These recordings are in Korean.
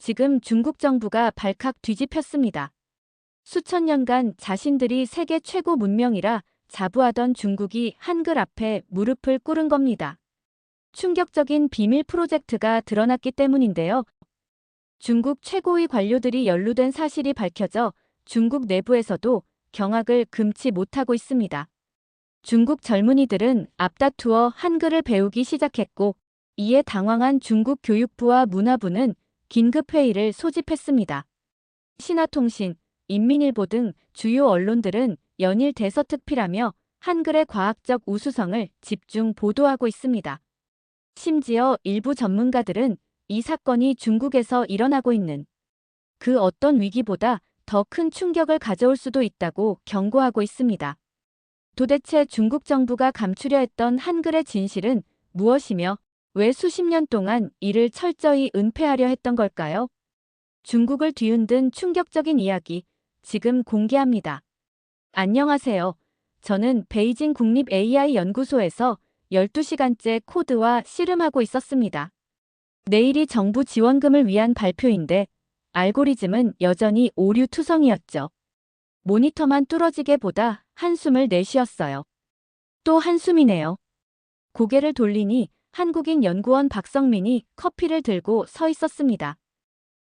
지금 중국 정부가 발칵 뒤집혔습니다. 수천 년간 자신들이 세계 최고 문명이라 자부하던 중국이 한글 앞에 무릎을 꿇은 겁니다. 충격적인 비밀 프로젝트가 드러났기 때문인데요. 중국 최고위 관료들이 연루된 사실이 밝혀져 중국 내부에서도 경악을 금치 못하고 있습니다. 중국 젊은이들은 앞다투어 한글을 배우기 시작했고, 이에 당황한 중국 교육부와 문화부는 긴급회의를 소집했습니다. 신화통신, 인민일보 등 주요 언론들은 연일 대서특필하며 한글의 과학적 우수성을 집중 보도하고 있습니다. 심지어 일부 전문가들은 이 사건이 중국에서 일어나고 있는 그 어떤 위기보다 더 큰 충격을 가져올 수도 있다고 경고하고 있습니다. 도대체 중국 정부가 감추려 했던 한글의 진실은 무엇이며 왜 수십 년 동안 이를 철저히 은폐하려 했던 걸까요? 중국을 뒤흔든 충격적인 이야기, 지금 공개합니다. 안녕하세요. 저는 베이징 국립 AI 연구소에서 12시간째 코드와 씨름하고 있었습니다. 내일이 정부 지원금을 위한 발표인데 알고리즘은 여전히 오류투성이었죠. 모니터만 뚫어지게 보다 한숨을 내쉬었어요. 또 한숨이네요. 고개를 돌리니 한국인 연구원 박성민이 커피를 들고 서 있었습니다.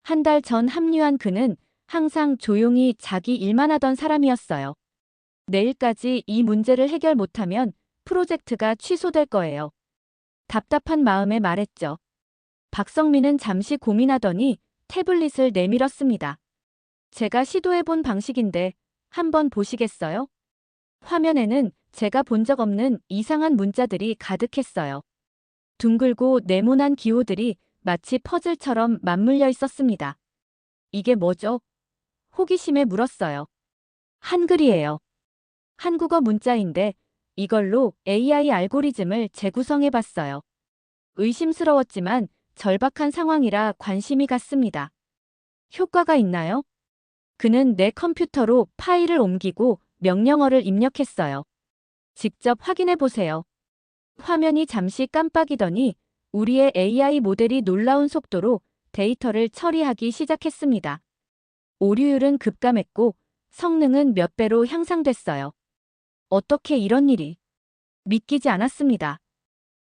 한 달 전 합류한 그는 항상 조용히 자기 일만 하던 사람이었어요. 내일까지 이 문제를 해결 못하면 프로젝트가 취소될 거예요. 답답한 마음에 말했죠. 박성민은 잠시 고민하더니 태블릿을 내밀었습니다. 제가 시도해본 방식인데 한번 보시겠어요? 화면에는 제가 본 적 없는 이상한 문자들이 가득했어요. 둥글고 네모난 기호들이 마치 퍼즐처럼 맞물려 있었습니다. 이게 뭐죠? 호기심에 물었어요. 한글이에요. 한국어 문자인데 이걸로 AI 알고리즘을 재구성해봤어요. 의심스러웠지만 절박한 상황이라 관심이 갔습니다. 효과가 있나요? 그는 내 컴퓨터로 파일을 옮기고 명령어를 입력했어요. 직접 확인해 보세요. 화면이 잠시 깜빡이더니 우리의 AI 모델이 놀라운 속도로 데이터를 처리하기 시작했습니다. 오류율은 급감했고 성능은 몇 배로 향상됐어요. 어떻게 이런 일이? 믿기지 않았습니다.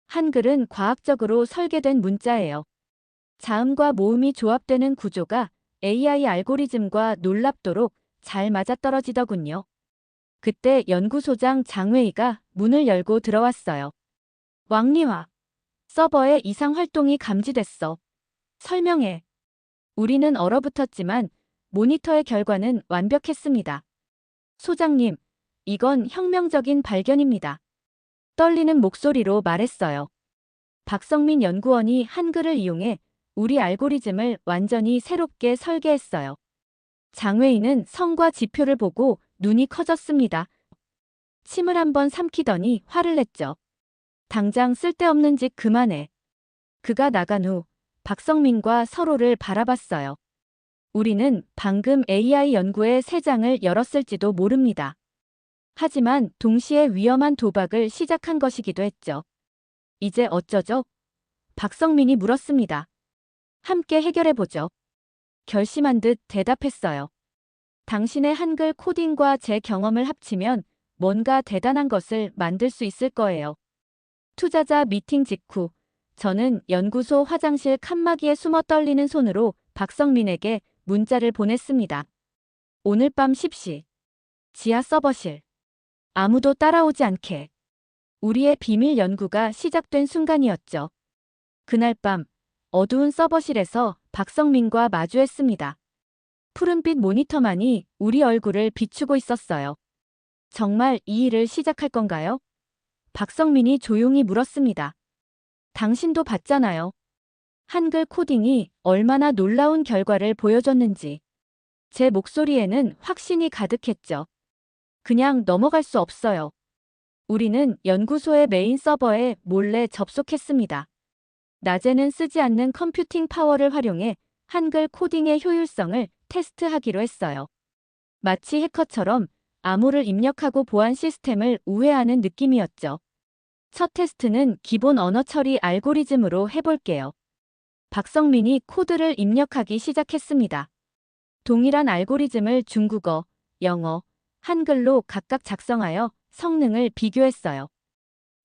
한글은 과학적으로 설계된 문자예요. 자음과 모음이 조합되는 구조가 AI 알고리즘과 놀랍도록 잘 맞아떨어지더군요. 그때 연구소장 장웨이가 문을 열고 들어왔어요. 왕리화. 서버에 이상 활동이 감지됐어. 설명해. 우리는 얼어붙었지만 모니터의 결과는 완벽했습니다. 소장님, 이건 혁명적인 발견입니다. 떨리는 목소리로 말했어요. 박성민 연구원이 한글을 이용해 우리 알고리즘을 완전히 새롭게 설계했어요. 장웨이는 성과 지표를 보고 눈이 커졌습니다. 침을 한번 삼키더니 화를 냈죠. 당장 쓸데없는 짓 그만해. 그가 나간 후 박성민과 서로를 바라봤어요. 우리는 방금 AI 연구의 새 장을 열었을지도 모릅니다. 하지만 동시에 위험한 도박을 시작한 것이기도 했죠. 이제 어쩌죠? 박성민이 물었습니다. 함께 해결해보죠. 결심한 듯 대답했어요. 당신의 한글 코딩과 제 경험을 합치면 뭔가 대단한 것을 만들 수 있을 거예요. 투자자 미팅 직후 저는 연구소 화장실 칸막이에 숨어 떨리는 손으로 박성민에게 문자를 보냈습니다. 오늘 밤 10시. 지하 서버실. 아무도 따라오지 않게. 우리의 비밀 연구가 시작된 순간이었죠. 그날 밤 어두운 서버실에서 박성민과 마주했습니다. 푸른빛 모니터만이 우리 얼굴을 비추고 있었어요. 정말 이 일을 시작할 건가요? 박성민이 조용히 물었습니다. 당신도 봤잖아요. 한글 코딩이 얼마나 놀라운 결과를 보여줬는지. 제 목소리에는 확신이 가득했죠. 그냥 넘어갈 수 없어요. 우리는 연구소의 메인 서버에 몰래 접속했습니다. 낮에는 쓰지 않는 컴퓨팅 파워를 활용해 한글 코딩의 효율성을 테스트하기로 했어요. 마치 해커처럼 암호를 입력하고 보안 시스템을 우회하는 느낌이었죠. 첫 테스트는 기본 언어 처리 알고리즘으로 해볼게요. 박성민이 코드를 입력하기 시작했습니다. 동일한 알고리즘을 중국어, 영어, 한글로 각각 작성하여 성능을 비교했어요.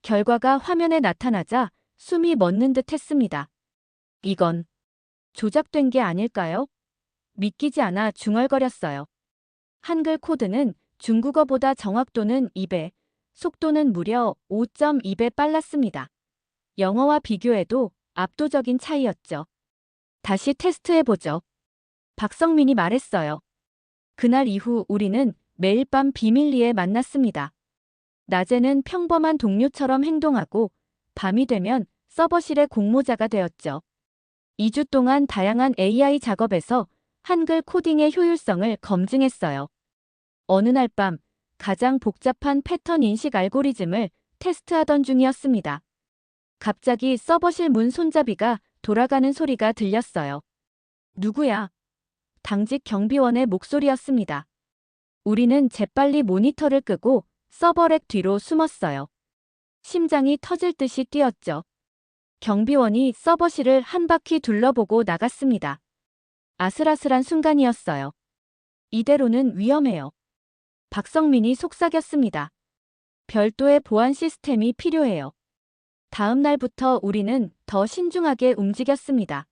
결과가 화면에 나타나자 숨이 멎는 듯 했습니다. 이건 조작된 게 아닐까요? 믿기지 않아 중얼거렸어요. 한글 코드는 중국어보다 정확도는 2배, 속도는 무려 5.2배 빨랐습니다. 영어와 비교해도 압도적인 차이였죠. 다시 테스트해보죠. 박성민이 말했어요. 그날 이후 우리는 매일 밤 비밀리에 만났습니다. 낮에는 평범한 동료처럼 행동하고 밤이 되면 서버실의 공모자가 되었죠. 2주 동안 다양한 AI 작업에서 한글 코딩의 효율성을 검증했어요. 어느 날 밤 가장 복잡한 패턴 인식 알고리즘을 테스트하던 중이었습니다. 갑자기 서버실 문 손잡이가 돌아가는 소리가 들렸어요. 누구야? 당직 경비원의 목소리였습니다. 우리는 재빨리 모니터를 끄고 서버렉 뒤로 숨었어요. 심장이 터질 듯이 뛰었죠. 경비원이 서버실을 한 바퀴 둘러보고 나갔습니다. 아슬아슬한 순간이었어요. 이대로는 위험해요. 박성민이 속삭였습니다. 별도의 보안 시스템이 필요해요. 다음 날부터 우리는 더 신중하게 움직였습니다.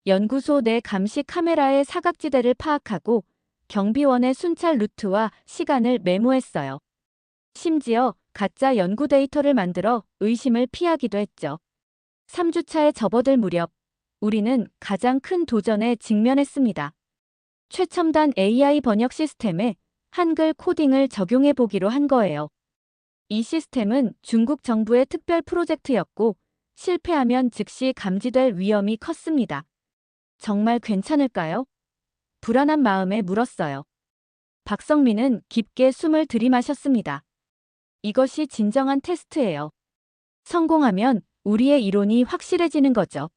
연구소 내 감시 카메라의 사각지대를 파악하고 경비원의 순찰 루트와 시간을 메모했어요. 심지어 가짜 연구 데이터를 만들어 의심을 피하기도 했죠. 3주차에 접어들 무렵 우리는 가장 큰 도전에 직면했습니다. 최첨단 AI 번역 시스템에 한글 코딩을 적용해 보기로 한 거예요. 이 시스템은 중국 정부의 특별 프로젝트였고 실패하면 즉시 감지될 위험이 컸습니다. 정말 괜찮을까요? 불안한 마음에 물었어요. 박성민은 깊게 숨을 들이마셨습니다. 이것이 진정한 테스트예요. 성공하면 우리의 이론이 확실해지는 거죠.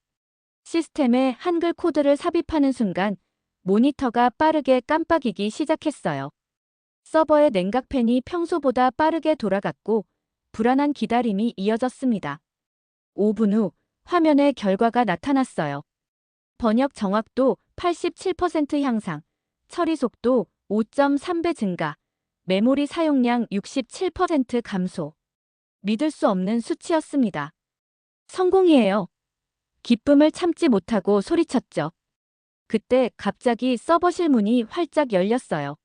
시스템에 한글 코드를 삽입하는 순간 모니터가 빠르게 깜빡이기 시작했어요. 서버의 냉각팬이 평소보다 빠르게 돌아갔고 불안한 기다림이 이어졌습니다. 5분 후 화면에 결과가 나타났어요. 번역 정확도 87% 향상, 처리 속도 5.3배 증가, 메모리 사용량 67% 감소. 믿을 수 없는 수치였습니다. 성공이에요. 기쁨을 참지 못하고 소리쳤죠. 그때 갑자기 서버실 문이 활짝 열렸어요.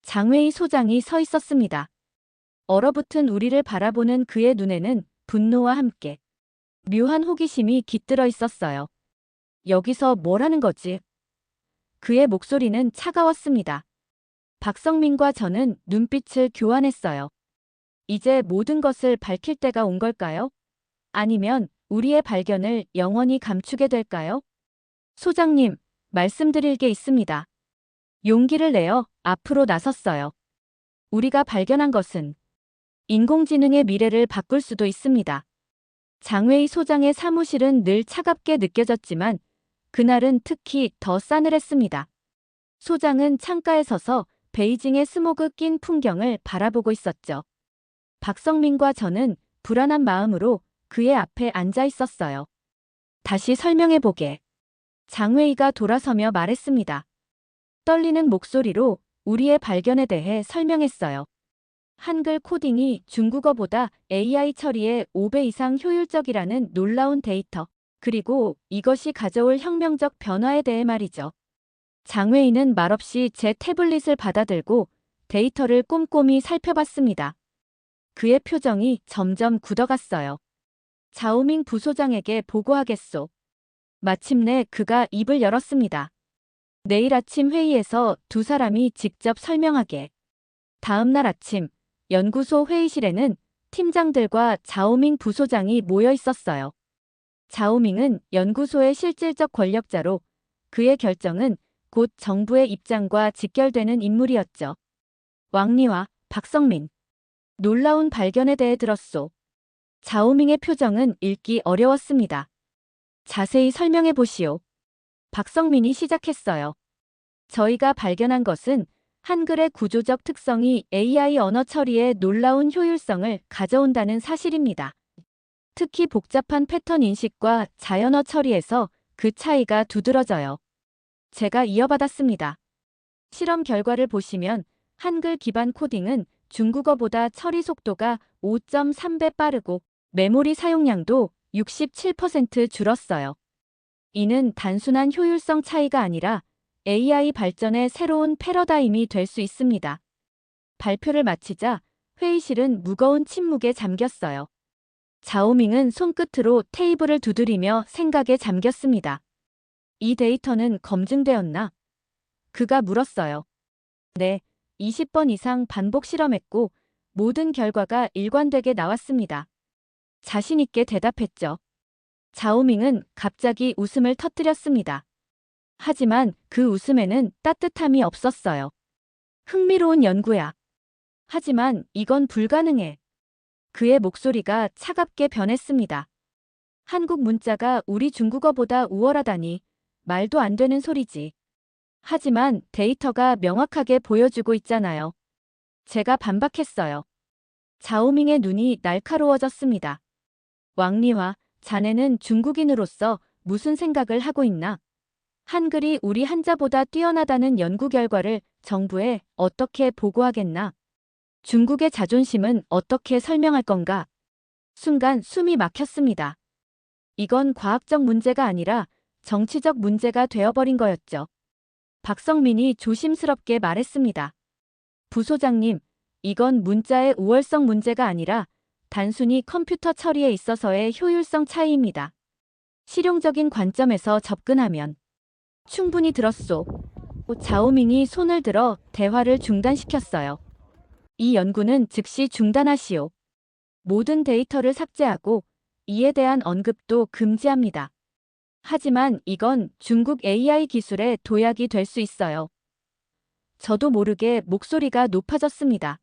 장웨이 소장이 서 있었습니다. 얼어붙은 우리를 바라보는 그의 눈에는 분노와 함께 묘한 호기심이 깃들어 있었어요. 여기서 뭘 하는 거지? 그의 목소리는 차가웠습니다. 박성민과 저는 눈빛을 교환했어요. 이제 모든 것을 밝힐 때가 온 걸까요? 아니면 우리의 발견을 영원히 감추게 될까요? 소장님, 말씀드릴 게 있습니다. 용기를 내어 앞으로 나섰어요. 우리가 발견한 것은 인공지능의 미래를 바꿀 수도 있습니다. 장웨이 소장의 사무실은 늘 차갑게 느껴졌지만 그날은 특히 더 싸늘했습니다. 소장은 창가에 서서 베이징의 스모그 낀 풍경을 바라보고 있었죠. 박성민과 저는 불안한 마음으로 그의 앞에 앉아 있었어요. 다시 설명해보게. 장웨이가 돌아서며 말했습니다. 떨리는 목소리로 우리의 발견에 대해 설명했어요. 한글 코딩이 중국어보다 AI 처리에 5배 이상 효율적이라는 놀라운 데이터, 그리고 이것이 가져올 혁명적 변화에 대해 말이죠. 장웨이는 말없이 제 태블릿을 받아들고 데이터를 꼼꼼히 살펴봤습니다. 그의 표정이 점점 굳어갔어요. 자오밍 부소장에게 보고하겠소. 마침내 그가 입을 열었습니다. 내일 아침 회의에서 두 사람이 직접 설명하게. 다음 날 아침, 연구소 회의실에는 팀장들과 자오밍 부소장이 모여 있었어요. 자오밍은 연구소의 실질적 권력자로 그의 결정은 곧 정부의 입장과 직결되는 인물이었죠. 왕리와 박성민. 놀라운 발견에 대해 들었소. 자오밍의 표정은 읽기 어려웠습니다. 자세히 설명해 보시오. 박성민이 시작했어요. 저희가 발견한 것은 한글의 구조적 특성이 AI 언어 처리에 놀라운 효율성을 가져온다는 사실입니다. 특히 복잡한 패턴 인식과 자연어 처리에서 그 차이가 두드러져요. 제가 이어받았습니다. 실험 결과를 보시면 한글 기반 코딩은 중국어보다 처리 속도가 5.3배 빠르고 메모리 사용량도 67% 줄었어요. 이는 단순한 효율성 차이가 아니라 AI 발전의 새로운 패러다임이 될 수 있습니다. 발표를 마치자 회의실은 무거운 침묵에 잠겼어요. 자오밍은 손끝으로 테이블을 두드리며 생각에 잠겼습니다. 이 데이터는 검증되었나? 그가 물었어요. 네, 20번 이상 반복 실험했고 모든 결과가 일관되게 나왔습니다. 자신 있게 대답했죠. 자오밍은 갑자기 웃음을 터뜨렸습니다. 하지만 그 웃음에는 따뜻함이 없었어요. 흥미로운 연구야. 하지만 이건 불가능해. 그의 목소리가 차갑게 변했습니다. 한국 문자가 우리 중국어보다 우월하다니 말도 안 되는 소리지. 하지만 데이터가 명확하게 보여주고 있잖아요. 제가 반박했어요. 자오밍의 눈이 날카로워졌습니다. 왕리화, 자네는 중국인으로서 무슨 생각을 하고 있나? 한글이 우리 한자보다 뛰어나다는 연구 결과를 정부에 어떻게 보고하겠나? 중국의 자존심은 어떻게 설명할 건가? 순간 숨이 막혔습니다. 이건 과학적 문제가 아니라 정치적 문제가 되어버린 거였죠. 박성민이 조심스럽게 말했습니다. 부소장님, 이건 문자의 우월성 문제가 아니라 단순히 컴퓨터 처리에 있어서의 효율성 차이입니다. 실용적인 관점에서 접근하면 충분히 들었소. 자오밍이 손을 들어 대화를 중단시켰어요. 이 연구는 즉시 중단하시오. 모든 데이터를 삭제하고 이에 대한 언급도 금지합니다. 하지만 이건 중국 AI 기술의 도약이 될 수 있어요. 저도 모르게 목소리가 높아졌습니다.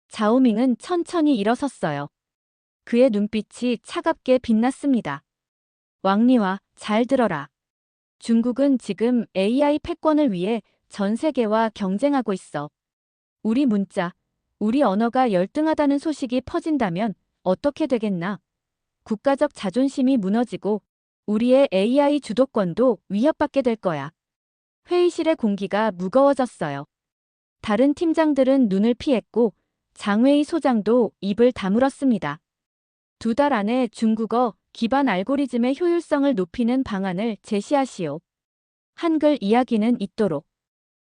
자오밍은 천천히 일어섰어요. 그의 눈빛이 차갑게 빛났습니다. 왕리화, 잘 들어라. 중국은 지금 AI 패권을 위해 전 세계와 경쟁하고 있어. 우리 문자, 우리 언어가 열등하다는 소식이 퍼진다면 어떻게 되겠나? 국가적 자존심이 무너지고 우리의 AI 주도권도 위협받게 될 거야. 회의실의 공기가 무거워졌어요. 다른 팀장들은 눈을 피했고 장회의 소장도 입을 다물었습니다. 2달 안에 중국어 기반 알고리즘의 효율성을 높이는 방안을 제시하시오. 한글 이야기는 있도록.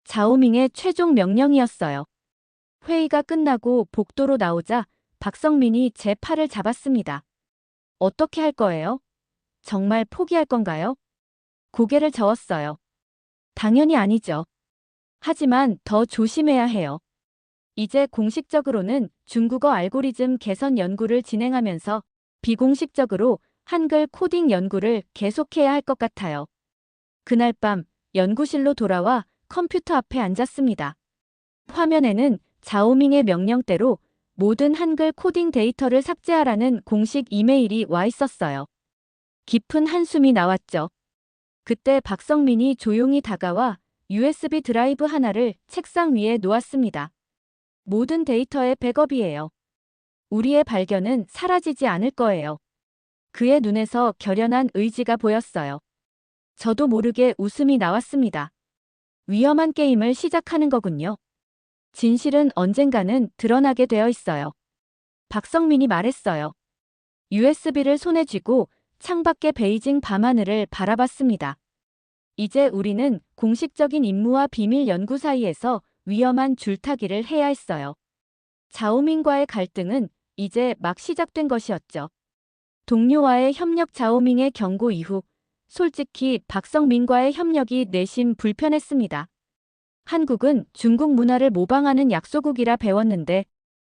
자오밍의 최종 명령이었어요. 회의가 끝나고 복도로 나오자 박성민이 제 팔을 잡았습니다. 어떻게 할 거예요? 정말 포기할 건가요? 고개를 저었어요. 당연히 아니죠. 하지만 더 조심해야 해요. 이제 공식적으로는 중국어 알고리즘 개선 연구를 진행하면서 비공식적으로 한글 코딩 연구를 계속해야 할 것 같아요. 그날 밤 연구실로 돌아와 컴퓨터 앞에 앉았습니다. 화면에는 자오밍의 명령대로 모든 한글 코딩 데이터를 삭제하라는 공식 이메일이 와 있었어요. 깊은 한숨이 나왔죠. 그때 박성민이 조용히 다가와 USB 드라이브 하나를 책상 위에 놓았습니다. 모든 데이터의 백업이에요. 우리의 발견은 사라지지 않을 거예요. 그의 눈에서 결연한 의지가 보였어요. 저도 모르게 웃음이 나왔습니다. 위험한 게임을 시작하는 거군요. 진실은 언젠가는 드러나게 되어 있어요. 박성민이 말했어요. USB를 손에 쥐고 창밖의 베이징 밤하늘을 바라봤습니다. 이제 우리는 공식적인 임무와 비밀 연구 사이에서 위험한 줄타기를 해야 했어요. 자오밍과의 갈등은 이제 막 시작된 것이었죠. 동료와의 협력 자오밍의 경고 이후 솔직히 박성민과의 협력이 내심 불편했습니다. 한국은 중국 문화를 모방하는 약소국이라 배웠는데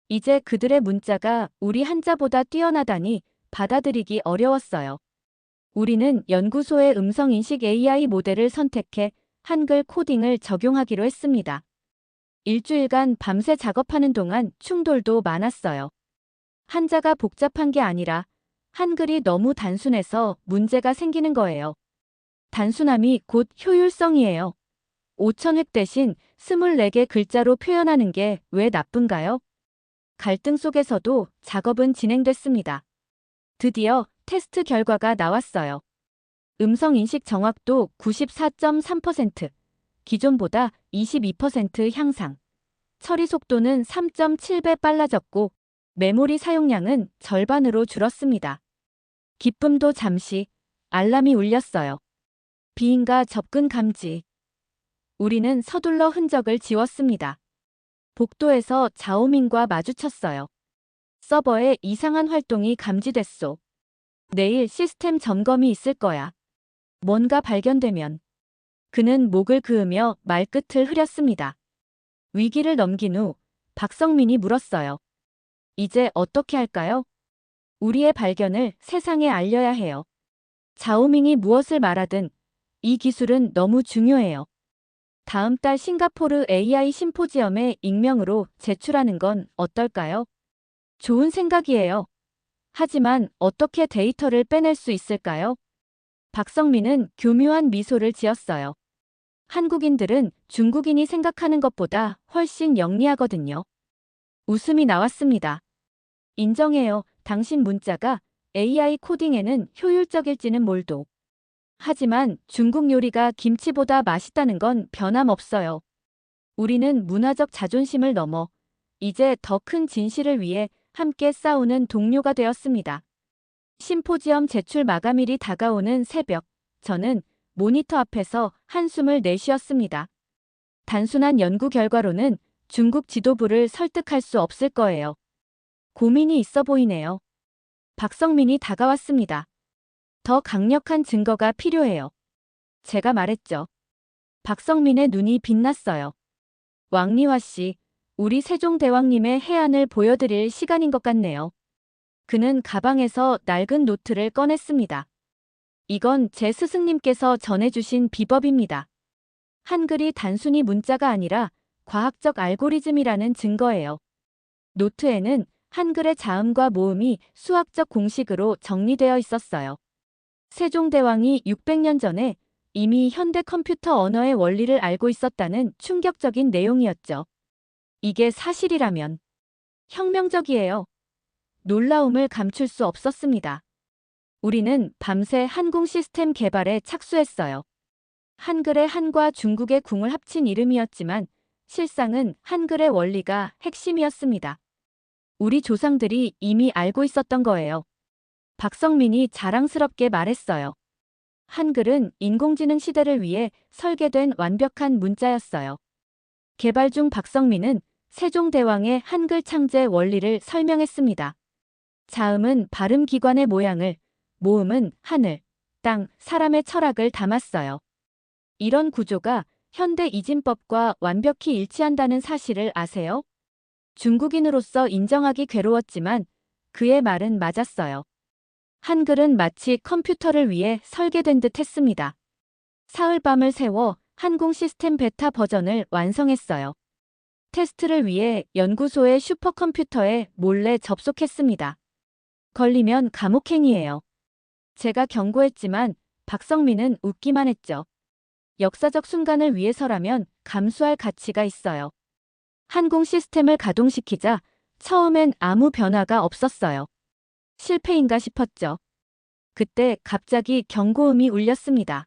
이제 그들의 문자가 우리 한자보다 뛰어나다니 받아들이기 어려웠어요. 우리는 연구소의 음성인식 AI 모델을 선택해 한글 코딩을 적용하기로 했습니다. 일주일간 밤새 작업하는 동안 충돌도 많았어요. 한자가 복잡한 게 아니라 한글이 너무 단순해서 문제가 생기는 거예요. 단순함이 곧 효율성이에요. 5,000획 대신 24개 글자로 표현하는 게 왜 나쁜가요? 갈등 속에서도 작업은 진행됐습니다. 드디어 테스트 결과가 나왔어요. 음성 인식 정확도 94.3%, 기존보다 22% 향상. 처리 속도는 3.7배 빨라졌고 메모리 사용량은 절반으로 줄었습니다. 기쁨도 잠시. 알람이 울렸어요. 비인가 접근 감지. 우리는 서둘러 흔적을 지웠습니다. 복도에서 자오밍과 마주쳤어요. 서버에 이상한 활동이 감지됐소. 내일 시스템 점검이 있을 거야. 뭔가 발견되면. 그는 목을 그으며 말끝을 흐렸습니다. 위기를 넘긴 후 박성민이 물었어요. 이제 어떻게 할까요? 우리의 발견을 세상에 알려야 해요. 자오밍이 무엇을 말하든 이 기술은 너무 중요해요. 다음 달 싱가포르 AI 심포지엄에 익명으로 제출하는 건 어떨까요? 좋은 생각이에요. 하지만 어떻게 데이터를 빼낼 수 있을까요? 박성민은 교묘한 미소를 지었어요. 한국인들은 중국인이 생각하는 것보다 훨씬 영리하거든요. 웃음이 나왔습니다. 인정해요. 당신 문자가 AI 코딩에는 효율적일지는 몰도. 하지만 중국 요리가 김치보다 맛있다는 건 변함없어요. 우리는 문화적 자존심을 넘어 이제 더 큰 진실을 위해 함께 싸우는 동료가 되었습니다. 심포지엄 제출 마감일이 다가오는 새벽, 저는 모니터 앞에서 한숨을 내쉬었습니다. 단순한 연구 결과로는 중국 지도부를 설득할 수 없을 거예요. 고민이 있어 보이네요. 박성민이 다가왔습니다. 더 강력한 증거가 필요해요. 제가 말했죠. 박성민의 눈이 빛났어요. 왕리화 씨, 우리 세종대왕님의 해안을 보여드릴 시간인 것 같네요. 그는 가방에서 낡은 노트를 꺼냈습니다. 이건 제 스승님께서 전해주신 비법입니다. 한글이 단순히 문자가 아니라 과학적 알고리즘이라는 증거예요. 노트에는 한글의 자음과 모음이 수학적 공식으로 정리되어 있었어요. 세종대왕이 600년 전에 이미 현대 컴퓨터 언어의 원리를 알고 있었다는 충격적인 내용이었죠. 이게 사실이라면 혁명적이에요. 놀라움을 감출 수 없었습니다. 우리는 밤새 한궁 시스템 개발에 착수했어요. 한글의 한과 중국의 궁을 합친 이름이었지만 실상은 한글의 원리가 핵심이었습니다. 우리 조상들이 이미 알고 있었던 거예요. 박성민이 자랑스럽게 말했어요. 한글은 인공지능 시대를 위해 설계된 완벽한 문자였어요. 개발 중 박성민은 세종대왕의 한글 창제 원리를 설명했습니다. 자음은 발음기관의 모양을, 모음은 하늘, 땅, 사람의 철학을 담았어요. 이런 구조가 현대 이진법과 완벽히 일치한다는 사실을 아세요? 중국인으로서 인정하기 괴로웠지만 그의 말은 맞았어요. 한글은 마치 컴퓨터를 위해 설계된 듯 했습니다. 사흘밤을 새워 한궁 시스템 베타 버전을 완성했어요. 테스트를 위해 연구소의 슈퍼컴퓨터에 몰래 접속했습니다. 걸리면 감옥행이에요. 제가 경고했지만 박성민은 웃기만 했죠. 역사적 순간을 위해서라면 감수할 가치가 있어요. 한궁 시스템을 가동시키자 처음엔 아무 변화가 없었어요. 실패인가 싶었죠. 그때 갑자기 경고음이 울렸습니다.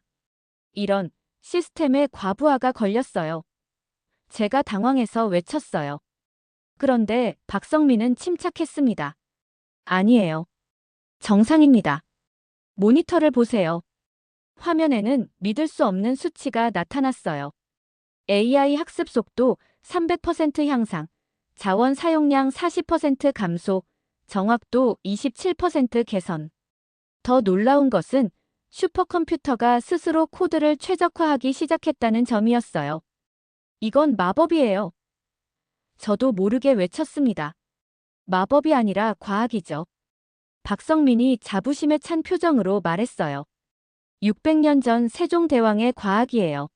이런 시스템에 과부하가 걸렸어요. 제가 당황해서 외쳤어요. 그런데 박성민은 침착했습니다. 아니에요. 정상입니다. 모니터를 보세요. 화면에는 믿을 수 없는 수치가 나타났어요. AI 학습 속도 300% 향상, 자원 사용량 40% 감소, 정확도 27% 개선. 더 놀라운 것은 슈퍼컴퓨터가 스스로 코드를 최적화하기 시작했다는 점이었어요. 이건 마법이에요. 저도 모르게 외쳤습니다. 마법이 아니라 과학이죠. 박성민이 자부심에 찬 표정으로 말했어요. 600년 전 세종대왕의 과학이에요.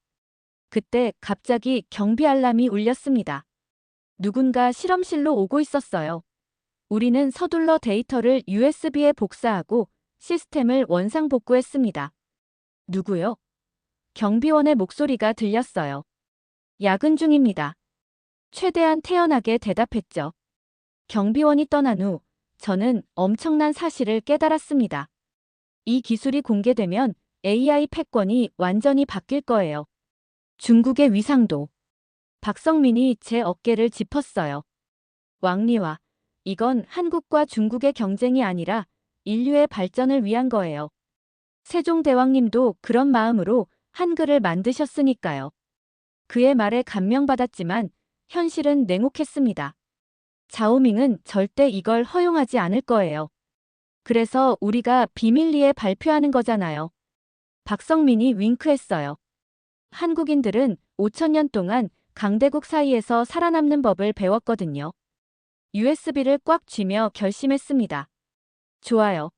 그때 갑자기 경비 알람이 울렸습니다. 누군가 실험실로 오고 있었어요. 우리는 서둘러 데이터를 USB에 복사하고 시스템을 원상복구했습니다. 누구요? 경비원의 목소리가 들렸어요. 야근 중입니다. 최대한 태연하게 대답했죠. 경비원이 떠난 후 저는 엄청난 사실을 깨달았습니다. 이 기술이 공개되면 AI 패권이 완전히 바뀔 거예요. 중국의 위상도. 박성민이 제 어깨를 짚었어요. 왕리와, 이건 한국과 중국의 경쟁이 아니라 인류의 발전을 위한 거예요. 세종대왕님도 그런 마음으로 한글을 만드셨으니까요. 그의 말에 감명받았지만 현실은 냉혹했습니다. 자오밍은 절대 이걸 허용하지 않을 거예요. 그래서 우리가 비밀리에 발표하는 거잖아요. 박성민이 윙크했어요. 한국인들은 5천년 동안 강대국 사이에서 살아남는 법을 배웠거든요. USB를 꽉 쥐며 결심했습니다. 좋아요.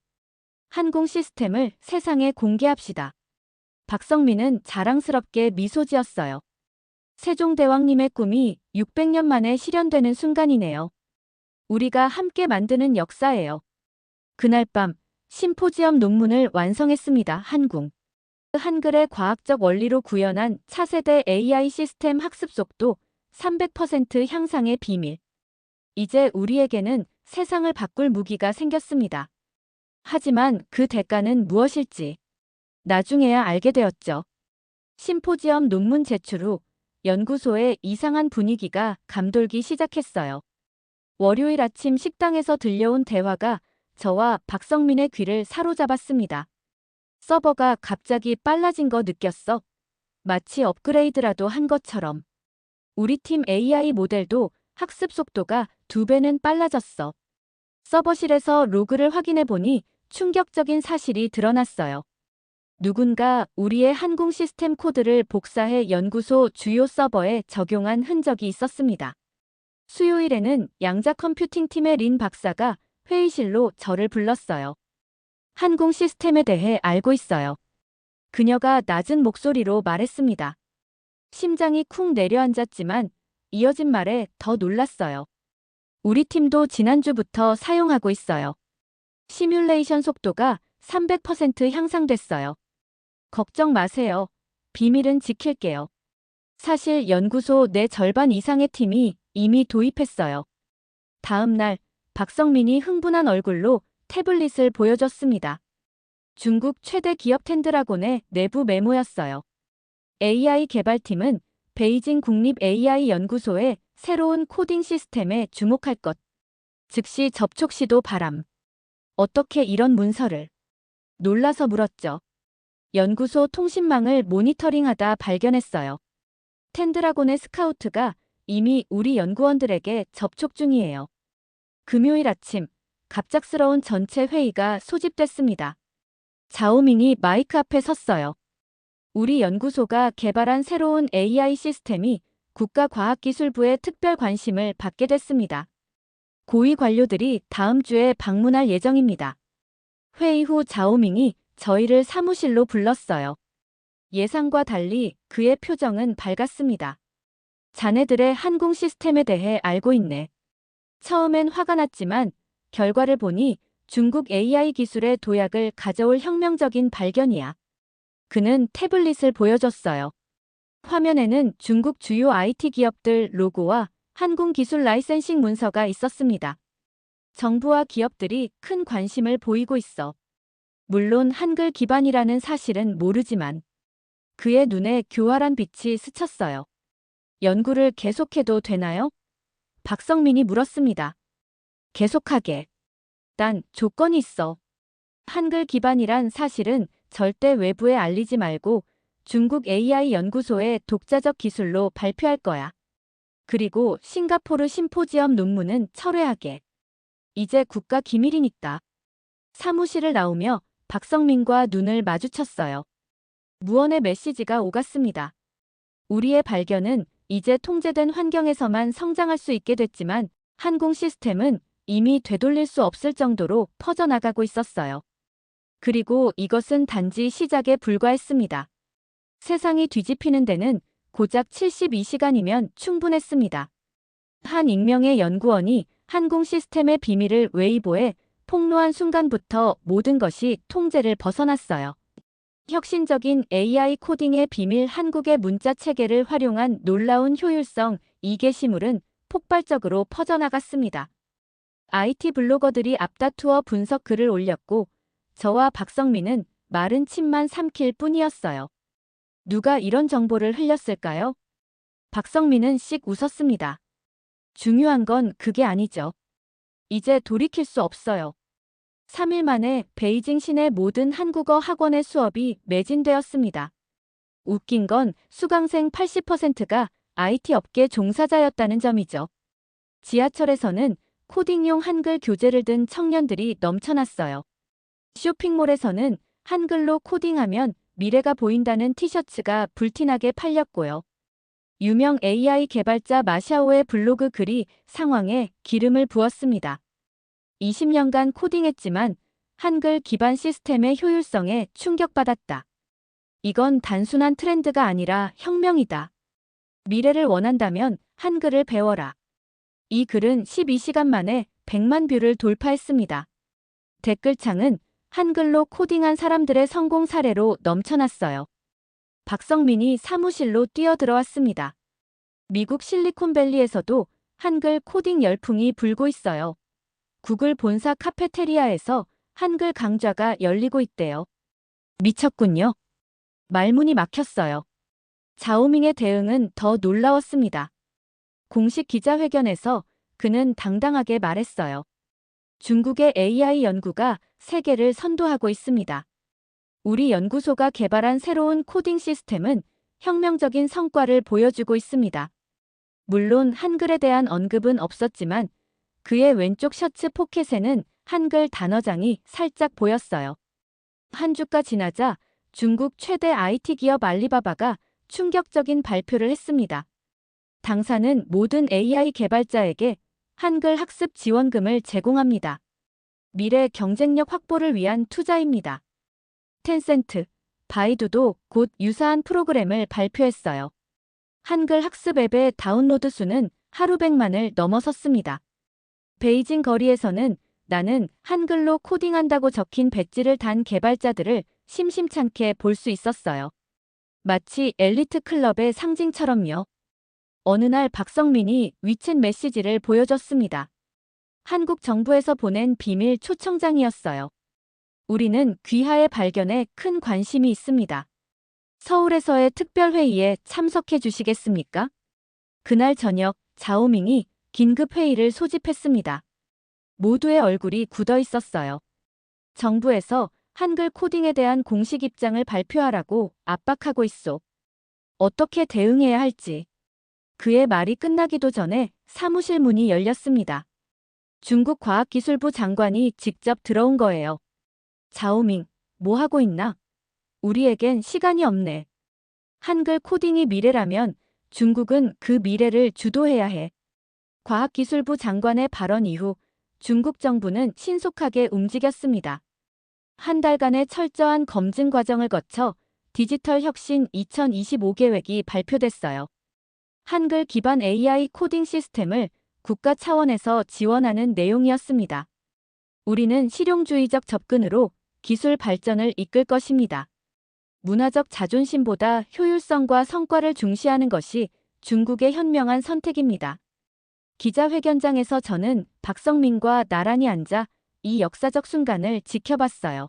한공 시스템을 세상에 공개합시다. 박성민은 자랑스럽게 미소 지었어요. 세종대왕님의 꿈이 600년 만에 실현되는 순간이네요. 우리가 함께 만드는 역사예요. 그날 밤 심포지엄 논문을 완성했습니다. 한궁. 한글의 과학적 원리로 구현한 차세대 AI 시스템 학습 속도 300% 향상의 비밀. 이제 우리에게는 세상을 바꿀 무기가 생겼습니다. 하지만 그 대가는 무엇일지 나중에야 알게 되었죠. 심포지엄 논문 제출 후 연구소의 이상한 분위기가 감돌기 시작했어요. 월요일 아침 식당에서 들려온 대화가 저와 박성민의 귀를 사로잡았습니다. 서버가 갑자기 빨라진 거 느꼈어. 마치 업그레이드라도 한 것처럼. 우리 팀 AI 모델도 학습 속도가 2배는 빨라졌어. 서버실에서 로그를 확인해 보니 충격적인 사실이 드러났어요. 누군가 우리의 한궁 시스템 코드를 복사해 연구소 주요 서버에 적용한 흔적이 있었습니다. 수요일에는 양자 컴퓨팅 팀의 린 박사가 회의실로 저를 불렀어요. 한궁 시스템에 대해 알고 있어요. 그녀가 낮은 목소리로 말했습니다. 심장이 쿵 내려앉았지만 이어진 말에 더 놀랐어요. 우리 팀도 지난주부터 사용하고 있어요. 시뮬레이션 속도가 300% 향상됐어요. 걱정 마세요. 비밀은 지킬게요. 사실 연구소 내 절반 이상의 팀이 이미 도입했어요. 다음 날 박성민이 흥분한 얼굴로 태블릿을 보여줬습니다. 중국 최대 기업 텐드라곤의 내부 메모였어요. AI 개발팀은 베이징 국립 AI 연구소의 새로운 코딩 시스템에 주목할 것. 즉시 접촉 시도 바람. 어떻게 이런 문서를? 놀라서 물었죠. 연구소 통신망을 모니터링하다 발견했어요. 텐드라곤의 스카우트가 이미 우리 연구원들에게 접촉 중이에요. 금요일 아침 갑작스러운 전체 회의가 소집됐습니다. 자오밍이 마이크 앞에 섰어요. 우리 연구소가 개발한 새로운 AI 시스템이 국가과학기술부의 특별 관심을 받게 됐습니다. 고위 관료들이 다음 주에 방문할 예정입니다. 회의 후 자오밍이 저희를 사무실로 불렀어요. 예상과 달리 그의 표정은 밝았습니다. 자네들의 한궁 시스템에 대해 알고 있네. 처음엔 화가 났지만 결과를 보니 중국 AI 기술의 도약을 가져올 혁명적인 발견이야. 그는 태블릿을 보여줬어요. 화면에는 중국 주요 IT 기업들 로고와 한궁 기술 라이센싱 문서가 있었습니다. 정부와 기업들이 큰 관심을 보이고 있어. 물론 한글 기반이라는 사실은 모르지만 그의 눈에 교활한 빛이 스쳤어요. 연구를 계속해도 되나요? 박성민이 물었습니다. 계속하게. 단 조건이 있어. 한글 기반이란 사실은 절대 외부에 알리지 말고 중국 AI 연구소의 독자적 기술로 발표할 거야. 그리고 싱가포르 심포지엄 논문은 철회하게. 이제 국가 기밀이니까. 사무실을 나오며 박성민과 눈을 마주쳤어요. 무언의 메시지가 오갔습니다. 우리의 발견은 이제 통제된 환경에서만 성장할 수 있게 됐지만 한궁 시스템은 이미 되돌릴 수 없을 정도로 퍼져나가고 있었어요. 그리고 이것은 단지 시작에 불과했습니다. 세상이 뒤집히는 데는 고작 72시간이면 충분했습니다. 한 익명의 연구원이 한궁 시스템의 비밀을 웨이보에 폭로한 순간부터 모든 것이 통제를 벗어났어요. 혁신적인 AI 코딩의 비밀 한국의 문자 체계를 활용한 놀라운 효율성 이 게시물은 폭발적으로 퍼져나갔습니다. IT 블로거들이 앞다투어 분석 글을 올렸고 저와 박성민은 마른 침만 삼킬 뿐이었어요. 누가 이런 정보를 흘렸을까요? 박성민은 씩 웃었습니다. 중요한 건 그게 아니죠. 이제 돌이킬 수 없어요. 3일 만에 베이징 시내 모든 한국어 학원의 수업이 매진되었습니다. 웃긴 건 수강생 80%가 IT 업계 종사자였다는 점이죠. 지하철에서는 코딩용 한글 교재를 든 청년들이 넘쳐났어요. 쇼핑몰에서는 한글로 코딩하면 미래가 보인다는 티셔츠가 불티나게 팔렸고요. 유명 AI 개발자 마샤오의 블로그 글이 상황에 기름을 부었습니다. 20년간 코딩했지만 한글 기반 시스템의 효율성에 충격받았다. 이건 단순한 트렌드가 아니라 혁명이다. 미래를 원한다면 한글을 배워라. 이 글은 12시간 만에 100만 뷰를 돌파했습니다. 댓글창은 한글로 코딩한 사람들의 성공 사례로 넘쳐났어요. 박성민이 사무실로 뛰어들어왔습니다. 미국 실리콘밸리에서도 한글 코딩 열풍이 불고 있어요. 구글 본사 카페테리아에서 한글 강좌가 열리고 있대요. 미쳤군요. 말문이 막혔어요. 자오밍의 대응은 더 놀라웠습니다. 공식 기자회견에서 그는 당당하게 말했어요. 중국의 AI 연구가 세계를 선도하고 있습니다. 우리 연구소가 개발한 새로운 코딩 시스템은 혁명적인 성과를 보여주고 있습니다. 물론 한글에 대한 언급은 없었지만 그의 왼쪽 셔츠 포켓에는 한글 단어장이 살짝 보였어요. 한 주가 지나자 중국 최대 IT 기업 알리바바가 충격적인 발표를 했습니다. 당사는 모든 AI 개발자에게 한글 학습 지원금을 제공합니다. 미래 경쟁력 확보를 위한 투자입니다. 텐센트, 바이두도 곧 유사한 프로그램을 발표했어요. 한글 학습 앱의 다운로드 수는 하루 100만을 넘어섰습니다. 베이징 거리에서는 나는 한글로 코딩한다고 적힌 배지를 단 개발자들을 심심찮게 볼 수 있었어요. 마치 엘리트 클럽의 상징처럼요. 어느 날 박성민이 위챗 메시지를 보여줬습니다. 한국 정부에서 보낸 비밀 초청장이었어요. 우리는 귀하의 발견에 큰 관심이 있습니다. 서울에서의 특별회의에 참석해 주시겠습니까? 그날 저녁 자오밍이 긴급 회의를 소집했습니다. 모두의 얼굴이 굳어 있었어요. 정부에서 한글 코딩에 대한 공식 입장을 발표하라고 압박하고 있소. 어떻게 대응해야 할지. 그의 말이 끝나기도 전에 사무실 문이 열렸습니다. 중국 과학기술부 장관이 직접 들어온 거예요. 자오밍, 뭐 하고 있나? 우리에겐 시간이 없네. 한글 코딩이 미래라면 중국은 그 미래를 주도해야 해. 과학기술부 장관의 발언 이후 중국 정부는 신속하게 움직였습니다. 한 달간의 철저한 검증 과정을 거쳐 디지털 혁신 2025 계획이 발표됐어요. 한글 기반 AI 코딩 시스템을 국가 차원에서 지원하는 내용이었습니다. 우리는 실용주의적 접근으로 기술 발전을 이끌 것입니다. 문화적 자존심보다 효율성과 성과를 중시하는 것이 중국의 현명한 선택입니다. 기자회견장에서 저는 박성민과 나란히 앉아 이 역사적 순간을 지켜봤어요.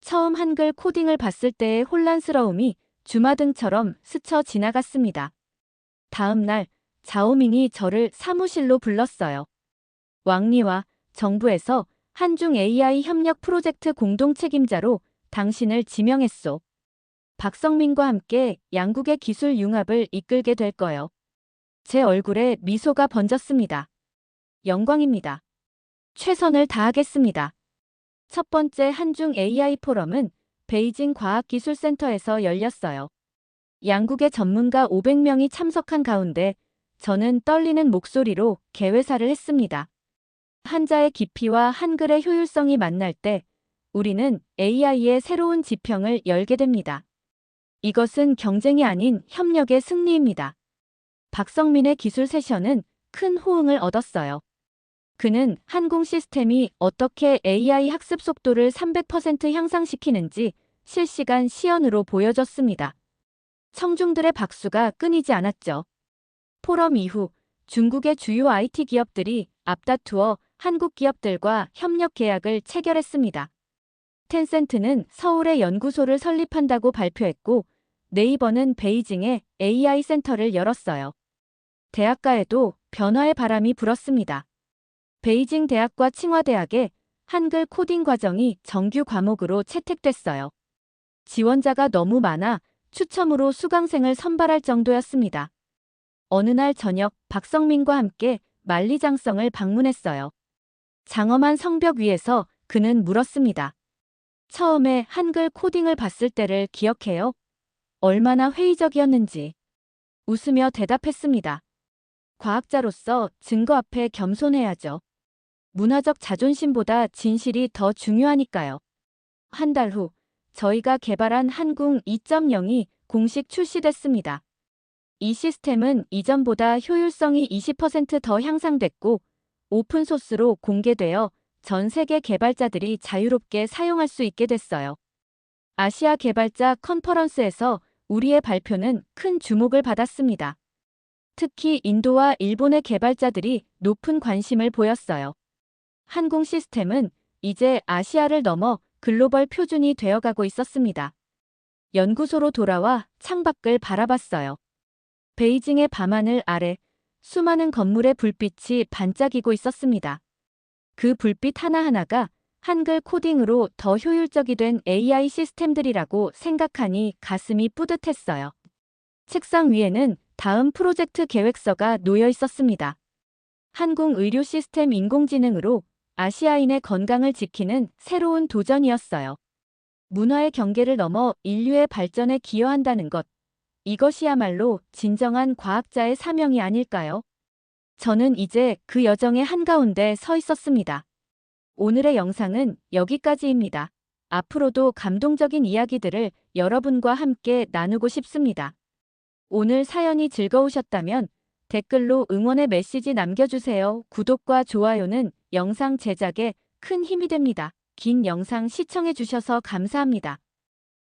처음 한글 코딩을 봤을 때의 혼란스러움이 주마등처럼 스쳐 지나갔습니다. 다음 날 자오밍이 저를 사무실로 불렀어요. 왕리와 정부에서 한중 AI 협력 프로젝트 공동 책임자로 당신을 지명했소. 박성민과 함께 양국의 기술 융합을 이끌게 될 거요. 제 얼굴에 미소가 번졌습니다. 영광입니다. 최선을 다하겠습니다. 첫 번째 한중 AI 포럼은 베이징 과학기술센터에서 열렸어요. 양국의 전문가 500명이 참석한 가운데 저는 떨리는 목소리로 개회사를 했습니다. 한자의 깊이와 한글의 효율성이 만날 때 우리는 AI의 새로운 지평을 열게 됩니다. 이것은 경쟁이 아닌 협력의 승리입니다. 박성민의 기술 세션은 큰 호응을 얻었어요. 그는 한국 시스템이 어떻게 AI 학습 속도를 300% 향상시키는지 실시간 시연으로 보여줬습니다. 청중들의 박수가 끊이지 않았죠. 포럼 이후 중국의 주요 IT 기업들이 앞다투어 한국 기업들과 협력 계약을 체결했습니다. 텐센트는 서울에 연구소를 설립한다고 발표했고, 네이버는 베이징에 AI 센터를 열었어요. 대학가에도 변화의 바람이 불었습니다. 베이징 대학과 칭화대학에 한글 코딩 과정이 정규 과목으로 채택됐어요. 지원자가 너무 많아 추첨으로 수강생을 선발할 정도였습니다. 어느 날 저녁 박성민과 함께 만리장성을 방문했어요. 장엄한 성벽 위에서 그는 물었습니다. 처음에 한글 코딩을 봤을 때를 기억해요? 얼마나 회의적이었는지. 웃으며 대답했습니다. 과학자로서 증거 앞에 겸손해야죠. 문화적 자존심보다 진실이 더 중요하니까요. 한 달 후, 저희가 개발한 한궁 2.0이 공식 출시됐습니다. 이 시스템은 이전보다 효율성이 20% 더 향상됐고, 오픈소스로 공개되어 전 세계 개발자들이 자유롭게 사용할 수 있게 됐어요. 아시아 개발자 컨퍼런스에서 우리의 발표는 큰 주목을 받았습니다. 특히 인도와 일본의 개발자들이 높은 관심을 보였어요. 한궁 시스템은 이제 아시아를 넘어 글로벌 표준이 되어가고 있었습니다. 연구소로 돌아와 창밖을 바라봤어요. 베이징의 밤하늘 아래 수많은 건물의 불빛이 반짝이고 있었습니다. 그 불빛 하나하나가 한글 코딩으로 더 효율적이 된 AI 시스템들이라고 생각하니 가슴이 뿌듯했어요. 책상 위에는 다음 프로젝트 계획서가 놓여 있었습니다. 한궁 의료 시스템 인공지능으로 아시아인의 건강을 지키는 새로운 도전이었어요. 문화의 경계를 넘어 인류의 발전에 기여한다는 것. 이것이야말로 진정한 과학자의 사명이 아닐까요? 저는 이제 그 여정의 한가운데 서 있었습니다. 오늘의 영상은 여기까지입니다. 앞으로도 감동적인 이야기들을 여러분과 함께 나누고 싶습니다. 오늘 사연이 즐거우셨다면 댓글로 응원의 메시지 남겨주세요. 구독과 좋아요는 영상 제작에 큰 힘이 됩니다. 긴 영상 시청해주셔서 감사합니다.